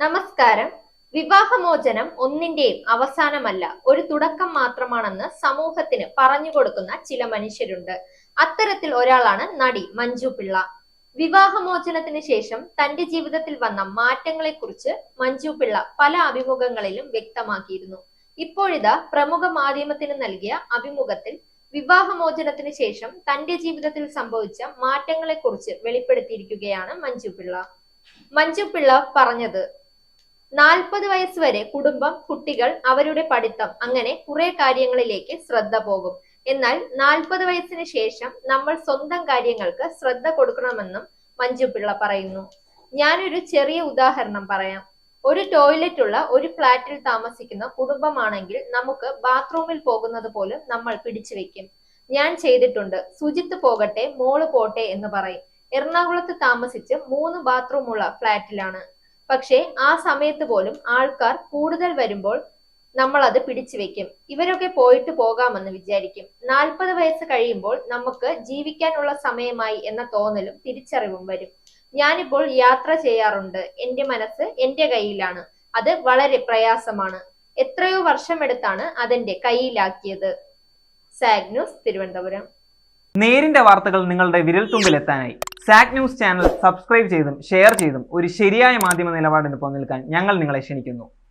നമസ്കാരം. വിവാഹമോചനം ഒന്നിന്റെയും അവസാനമല്ല, ഒരു തുടക്കം മാത്രമാണെന്ന് സമൂഹത്തിന് പറഞ്ഞു കൊടുക്കുന്ന ചില മനുഷ്യരുണ്ട്. അത്തരത്തിൽ ഒരാളാണ് നടി മഞ്ജു പിള്ള. വിവാഹമോചനത്തിന് ശേഷം തന്റെ ജീവിതത്തിൽ വന്ന മാറ്റങ്ങളെക്കുറിച്ച് മഞ്ജു പിള്ള പല അഭിമുഖങ്ങളിലും വ്യക്തമാക്കിയിരുന്നു. ഇപ്പോഴിതാ പ്രമുഖ മാധ്യമത്തിന് നൽകിയ അഭിമുഖത്തിൽ വിവാഹമോചനത്തിന് ശേഷം തന്റെ ജീവിതത്തിൽ സംഭവിച്ച മാറ്റങ്ങളെക്കുറിച്ച് വെളിപ്പെടുത്തിയിരിക്കുകയാണ് മഞ്ജു പിള്ള. മഞ്ജു പിള്ള പറഞ്ഞത്: 40 വയസ്സ് വരെ കുടുംബം, കുട്ടികൾ, അവരുടെ പഠിത്തം, അങ്ങനെ കുറെ കാര്യങ്ങളിലേക്ക് ശ്രദ്ധ പോകും. എന്നാൽ 40 വയസ്സിന് ശേഷം നമ്മൾ സ്വന്തം കാര്യങ്ങൾക്ക് ശ്രദ്ധ കൊടുക്കണമെന്നും മഞ്ജു പിള്ള പറയുന്നു. ഞാനൊരു ചെറിയ ഉദാഹരണം പറയാം. ഒരു ടോയ്ലറ്റ് ഉള്ള ഒരു ഫ്ലാറ്റിൽ താമസിക്കുന്ന കുടുംബമാണെങ്കിൽ നമുക്ക് ബാത്റൂമിൽ പോകുന്നത് പോലും നമ്മൾ പിടിച്ചു വെക്കും. ഞാൻ ചെയ്തിട്ടുണ്ട്. സുജിത്ത് പോകട്ടെ, മോള് പോട്ടെ എന്ന് പറയും. എറണാകുളത്ത് താമസിച്ച് 3 ബാത്റൂം ഉള്ള ഫ്ലാറ്റിലാണ്. പക്ഷേ ആ സമയത്ത് പോലും ആൾക്കാർ കൂടുതൽ വരുമ്പോൾ നമ്മൾ അത് പിടിച്ചു വെക്കും. ഇവരൊക്കെ പോയിട്ട് പോകാമെന്ന് വിചാരിക്കും. 40 വയസ്സ് കഴിയുമ്പോൾ നമുക്ക് ജീവിക്കാനുള്ള സമയമായി എന്ന തോന്നലും തിരിച്ചറിവും വരും. ഞാനിപ്പോൾ യാത്ര ചെയ്യാറുണ്ട്. എന്റെ മനസ്സ് എന്റെ കയ്യിലാണ്. അത് വളരെ പ്രയാസമാണ്. എത്രയോ വർഷമെടുത്താണ് അതെന്റെ കയ്യിലാക്കിയത്. Zag news, Thiruvananthapuram. നേരിന്റെ വാർത്തകൾ നിങ്ങളുടെ വിരൽത്തുമ്പിലെത്താനായി സാഗ് ന്യൂസ് ചാനൽ സബ്സ്ക്രൈബ് ചെയ്തും ഷെയർ ചെയ്തും ഒരു ശരിയായ മാധ്യമ നിലപാടിന് പോകാൻ ഞങ്ങൾ നിങ്ങളെ ക്ഷണിക്കുന്നു.